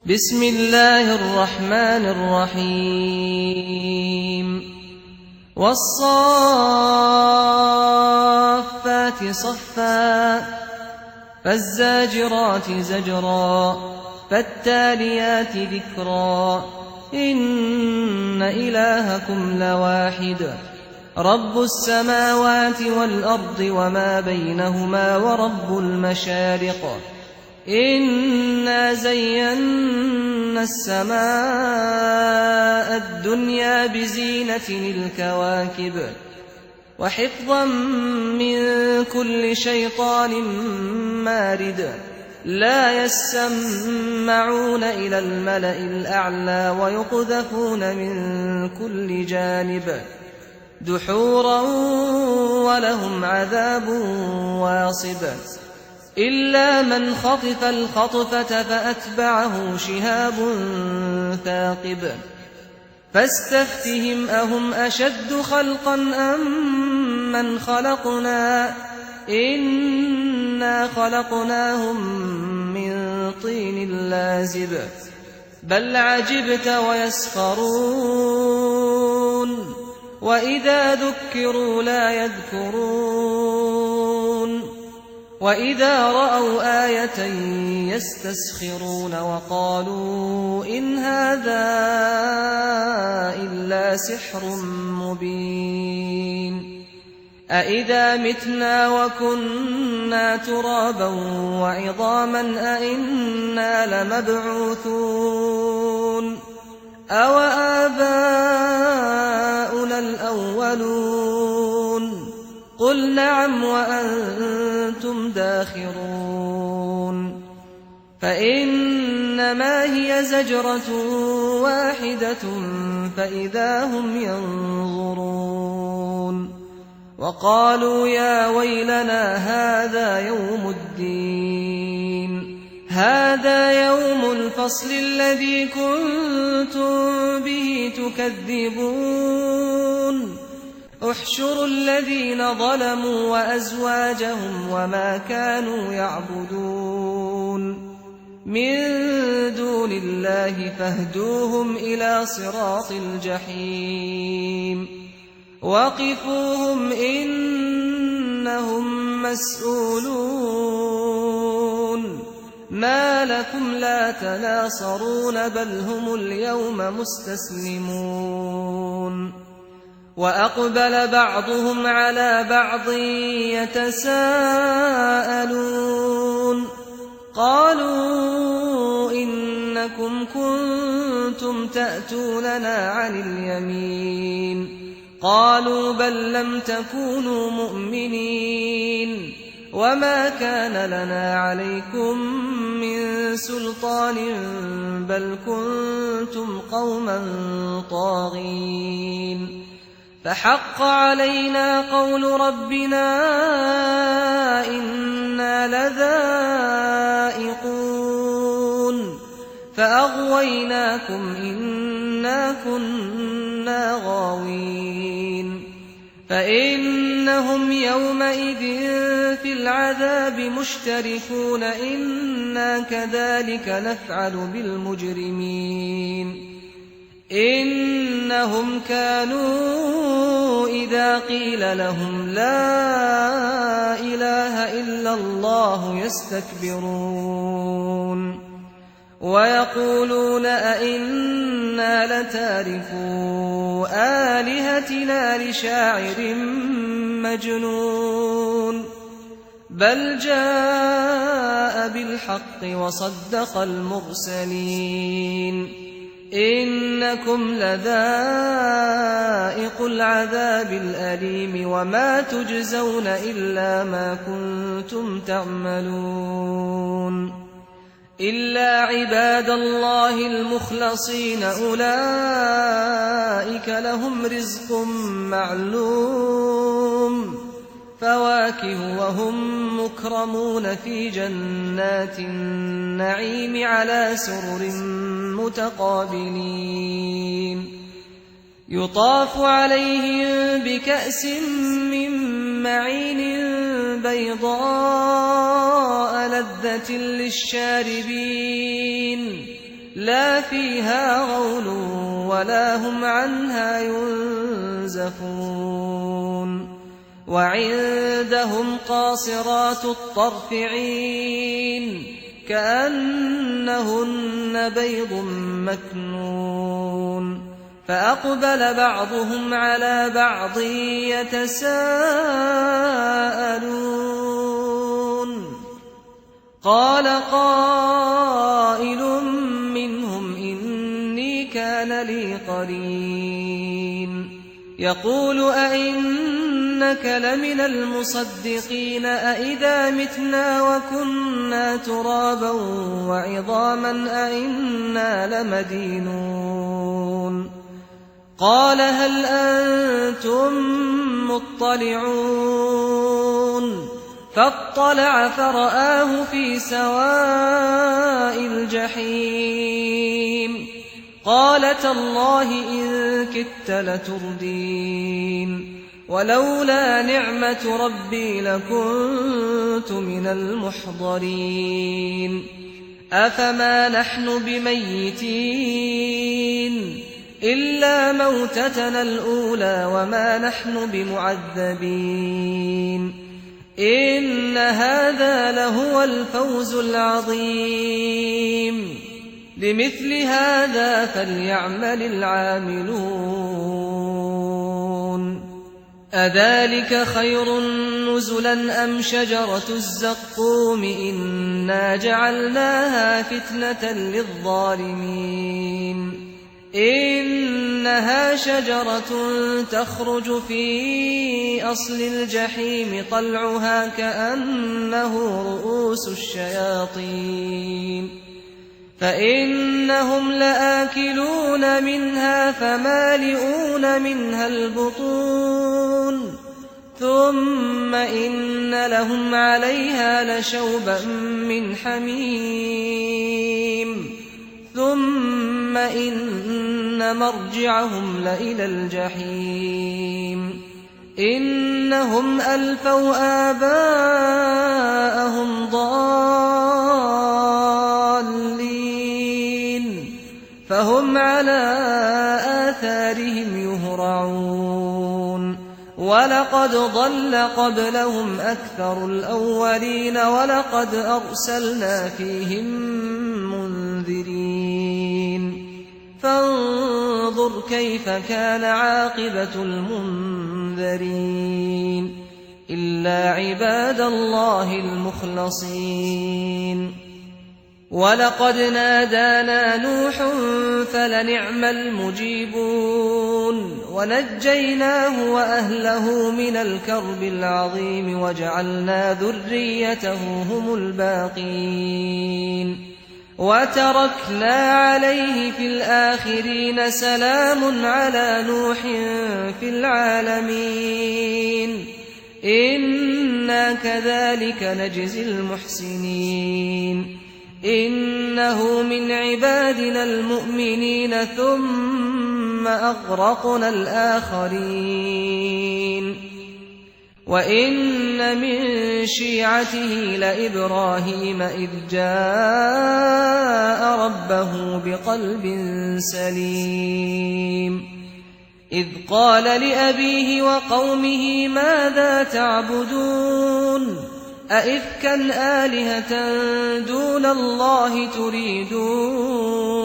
بسم الله الرحمن الرحيم والصافات صفا فالزاجرات زجرا فالتاليات ذكرا إن إلهكم لواحد رب السماوات والأرض وما بينهما ورب المشارق إنا زينا السماء الدنيا بزينة الكواكب وحفظا من كل شيطان مارد لا يسمعون إلى الملأ الأعلى ويقذفون من كل جانب دحورا ولهم عذاب واصب إلا من خطف الخطفة فأتبعه شهاب ثاقب فاستفتهم أهم أشد خلقا أم من خلقنا إنا خلقناهم من طين لازب بل عجبت ويسخرون وإذا ذكروا لا يذكرون وإذا رأوا آية يستسخرون وقالوا إن هذا إلا سحر مبين أإذا متنا وكنا ترابا وعظاما أإنا لمبعوثون أو آباؤنا الأولون قل نعم وأنتم داخرون فإنما هي زجرة واحدة فإذا هم ينظرون وقالوا يا ويلنا هذا يوم الفصل الذي كنتم به تكذبون احشروا الذين ظلموا وأزواجهم وما كانوا يعبدون من دون الله فاهدوهم إلى صراط الجحيم وقفوهم إنهم مسؤولون ما لكم لا تناصرون بل هم اليوم مستسلمون وأقبل بعضهم على بعض يتساءلون قالوا إنكم كنتم تأتوننا عن اليمين قالوا بل لم تكونوا مؤمنين وما كان لنا عليكم من سلطان بل كنتم قوما طاغين فحق علينا قول ربنا إنا لذائقون فأغويناكم إنا كنا غاوين فإنهم يومئذ في العذاب مشتركون إنا كذلك نفعل بالمجرمين إنهم كانوا إذا قيل لهم لا إله إلا الله يستكبرون ويقولون أئنا لتاركو آلهتنا لشاعر مجنون بل جاء بالحق وصدق المرسلين إنكم لذائق العذاب الأليم وما تجزون إلا ما كنتم تعملون إلا عباد الله المخلصين أولئك لهم رزق معلوم فواكه وهم مكرمون في جنات النعيم على سرر متقابلين يطاف عليهم بكأس من معين بيضاء لذة للشاربين لا فيها غول ولا هم عنها ينزفون وعندهم قاصرات الطرف عين كأنهن بيض مكنون فأقبل بعضهم على بعض يتساءلون قال قائل منهم إني كان لي قرين يقول أئنك لمن المصدقين أئذا متنا وكنا ترابا وعظاما أئنا لمدينون قال هل أنتم مطلعون فاطلع فرآه في سواء الجحيم قال تالله إن كدت لتردين ولولا نعمة ربي لكنت من المحضرين أفما نحن بميتين إلا موتتنا الأولى وما نحن بمعذبين إن هذا لهو الفوز العظيم لمثل هذا فليعمل العاملون أذلك خير نزلا أم شجرة الزقوم إنا جعلناها فتنة للظالمين إنها شجرة تخرج في أصل الجحيم طلعها كأنه رؤوس الشياطين فإنهم لآكلون منها فمالئون منها البطون ثم إن لهم عليها لشوبا من حميم ثم إن مرجعهم لإلى الجحيم إنهم ألفوا آباءهم ضالين فهم على آثارهم يهرعون ولقد ضل قبلهم أكثر الأولين ولقد أرسلنا فيهم منذرين فانظر كيف كان عاقبة المنذرين إلا عباد الله المخلصين ولقد نادانا نوح فلنعم المجيبون ونجيناه وأهله من الكرب العظيم وجعلنا ذريته هم الباقين وتركنا عليه في الآخرين سلام على نوح في العالمين إنا كذلك نجزي المحسنين إنه من عبادنا المؤمنين ثم أغرقنا الآخرين وإن من شيعته لإبراهيم إذ جاء ربه بقلب سليم إذ قال لأبيه وقومه ماذا تعبدون أئفكا آلهة دون الله تريدون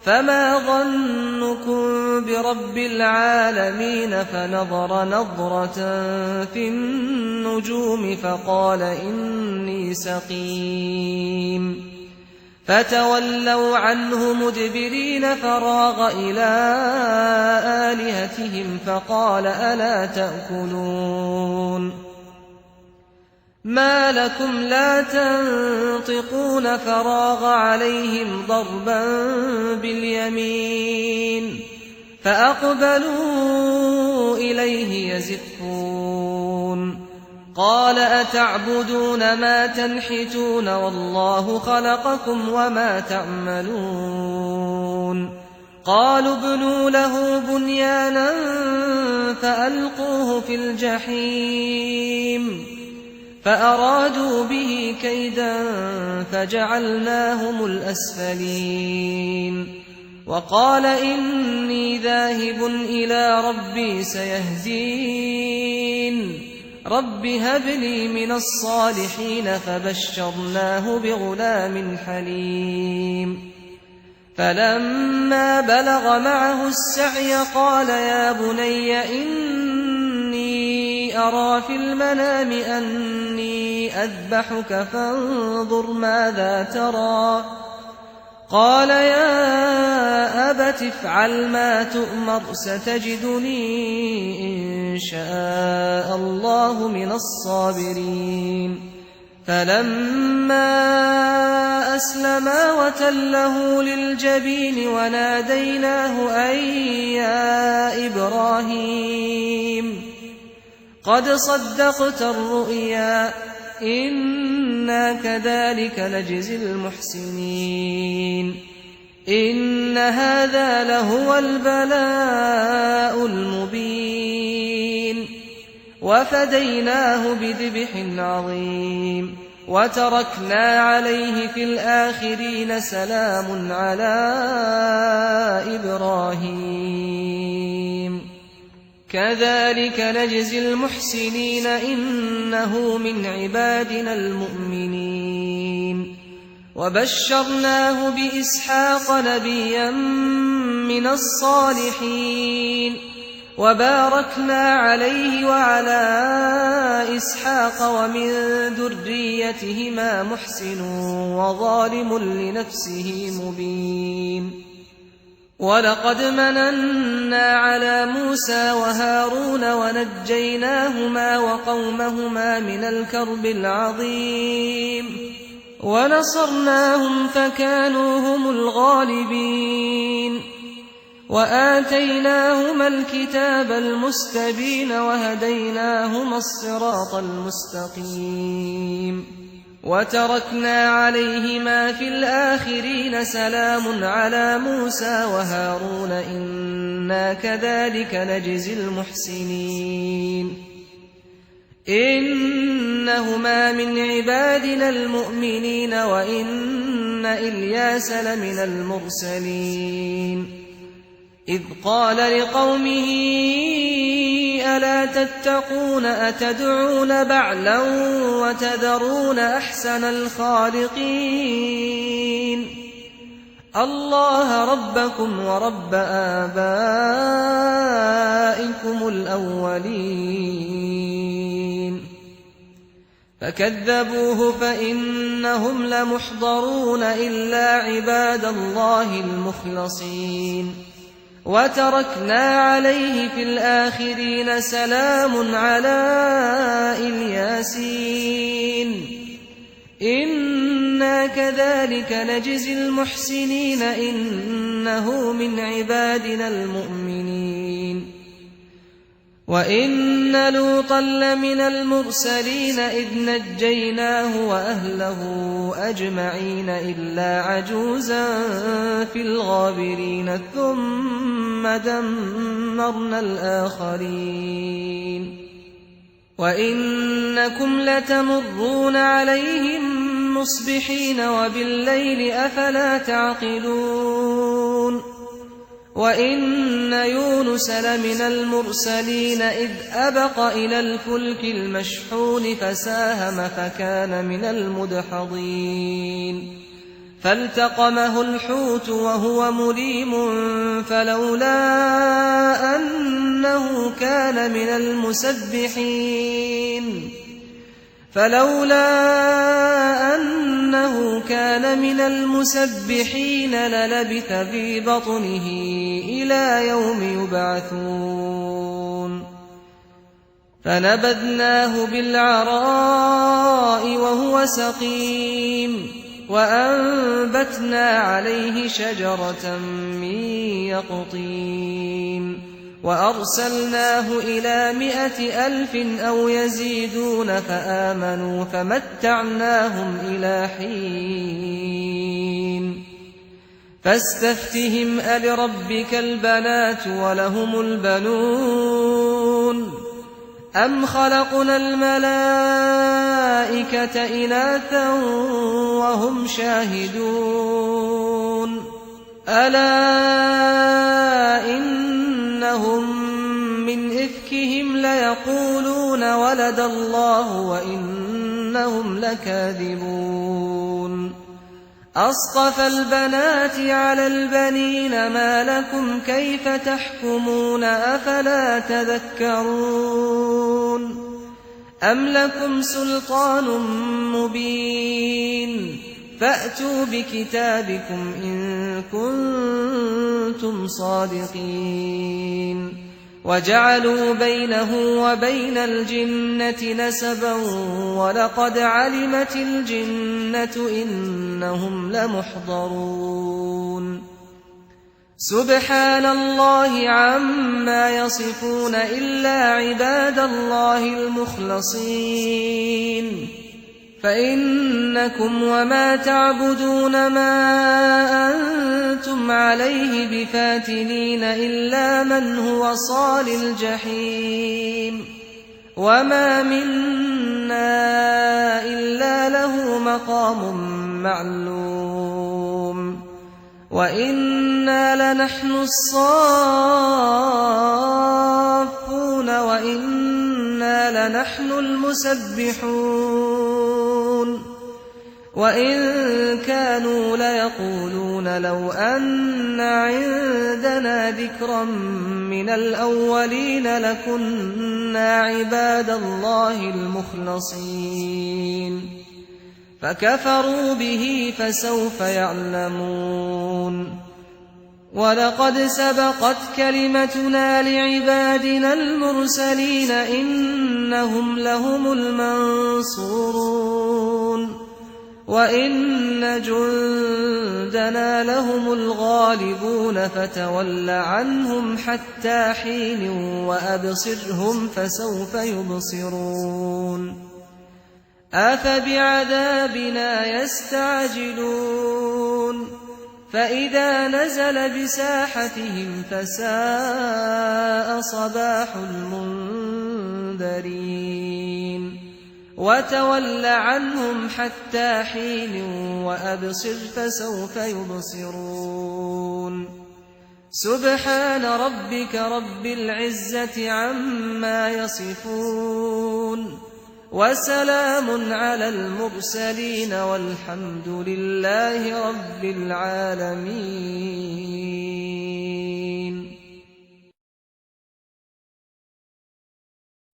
فما ظنكم برب العالمين فنظر نظرة في النجوم فقال إني سقيم فتولوا عنه مدبرين فراغ إلى آلهتهم فقال ألا تأكلون ما لكم لا تنطقون فراغ عليهم ضربا باليمين فأقبلوا إليه يزفون قال أتعبدون ما تنحتون والله خلقكم وما تعملون قالوا ابنوا له بنيانا فألقوه في الجحيم فأرادوا به كيدا فجعلناهم الأسفلين وقال إني ذاهب إلى ربي سيهدين رب هب لي من الصالحين فبشرناه بغلام حليم فلما بلغ معه السعي قال يا بني إني أرى في المنام أني أذبحك فانظر ماذا ترى قال يا أبت افعل ما تؤمر ستجدني إن شاء الله من الصابرين فلما أسلما وتله للجبين وناديناه أن يا إبراهيم قد صدقت الرؤيا إنا كذلك نجزي المحسنين إن هذا لهو البلاء المبين وفديناه بذبح عظيم وتركنا عليه في الآخرين سلام على إبراهيم كذلك نجزي المحسنين إنه من عبادنا المؤمنين وبشرناه بإسحاق نبيا من الصالحين وباركنا عليه وعلى إسحاق ومن ذريتهما محسن وظالم لنفسه مبين ولقد مننا على موسى وهارون ونجيناهما وقومهما من الكرب العظيم ونصرناهم فكانوا هم الغالبين وآتيناهما الكتاب المستبين وهديناهما الصراط المستقيم وتركنا عليهما في الآخرين سلام على موسى وهارون إنا كذلك نجزي المحسنين إنهما من عبادنا المؤمنين وإن إلياس لمن المرسلين إذ قال لقومه ألا تتقون أتدعون بعلا وتذرون أحسن الخالقين الله ربكم ورب آبائكم الأولين فكذبوه فإنهم لمحضرون إلا عباد الله المخلصين وتركنا عليه في الآخرين سلام على الياسين إنا كذلك نجزي المحسنين إنه من عبادنا المؤمنين وإن لوطا لمن المرسلين إذ نجيناه وأهله أجمعين إلا عجوزا في الغابرين ثم دمرنا الآخرين وإنكم لتمرون عليهم مصبحين وبالليل أفلا تعقلون وإن يونس لمن المرسلين إذ أبق إلى الفلك المشحون فساهم فكان من المدحضين فالتقمه الحوت وهو مليم فلولا أنه كان من المسبحين للبث في بطنه إلى يوم يبعثون فنبذناه بالعراء وهو سقيم وأنبتنا عليه شجرة من يقطين وأرسلناه إلى 100,000 أو يزيدون فآمنوا فمتعناهم إلى حين فاستفتهم ألربك البنات ولهم البنون أم خلقنا الملائكة الْمَلَائِكَةَ إِنَاثًا وَهُمْ شَاهِدُونَ أَلَا إِنَّهُم مِّنْ إِفْكِهِمْ لَيَقُولُونَ وَلَدَ اللَّهُ وَإِنَّهُمْ لَكَاذِبُونَ أَصْطَفَى الْبَنَاتِ عَلَى الْبَنِينَ مَا لَكُمْ كَيْفَ تَحْكُمُونَ أَفَلَا تَذَكَّرُونَ أَمْ لَكُمْ سُلْطَانٌ مُّبِينٌ فَأْتُوا بِكِتَابِكُمْ إِن كُنتُمْ صَادِقِينَ وَجَعَلُوا بَيْنَهُ وَبَيْنَ الْجِنَّةِ نَسَبًا وَلَقَدْ عَلِمَتِ الْجِنَّةُ إِنَّهُمْ لَمُحْضَرُونَ سُبْحَانَ اللَّهِ عَمَّا يَصِفُونَ إِلَّا عِبَادَ اللَّهِ الْمُخْلَصِينَ فَإِنَّكُمْ وَمَا تَعْبُدُونَ مَا أَنتُمْ عَلَيْهِ بِفَاتِنِينَ إِلَّا مَنْ هُوَ صَالِ الْجَحِيمِ وَمَا مِنَّا إِلَّا لَهُ مَقَامٌ مَّعْلُومٌ وَإِنَّا لَنَحْنُ الصَّافُّونَ وَإِنَّا لَنَحْنُ الْمُسَبِّحُونَ وَإِن كَانُوا لَيَقُولُونَ لَوْ أَنَّ عِندَنَا ذِكْرًا مِّنَ الْأَوَّلِينَ لَكُنَّا عِبَادَ اللَّهِ الْمُخْلَصِينَ فَكَفَرُوا بِهِ فَسَوْفَ يَعْلَمُونَ وَلَقَدْ سَبَقَتْ كَلِمَتُنَا لِعِبَادِنَا الْمُرْسَلِينَ إِنَّهُمْ لَهُمُ الْمَنصُورُونَ وَإِنَّ جُندَنَا لَهُمُ الْغَالِبُونَ فَتَوَلَّ عَنْهُمْ حَتَّىٰ حِينٍ وَأَبْصِرْهُمْ فَسَوْفَ يُبْصِرُونَ أَفَبِعَذَابِنَا يَسْتَعْجِلُونَ فَإِذَا نَزَلَ بِسَاحَتِهِمْ فَسَاءَ صَبَاحُ الْمُنذَرِينَ وَتَوَلَّ عَنْهُمْ حَتَّىٰ حِينٍ وَأَبْصِرْ فَسَوْفَ يُبْصِرُونَ سُبْحَانَ رَبِّكَ رَبِّ الْعِزَّةِ عَمَّا يَصِفُونَ وَسَلَامٌ عَلَى الْمُرْسَلِينَ وَالْحَمْدُ لِلَّهِ رَبِّ الْعَالَمِينَ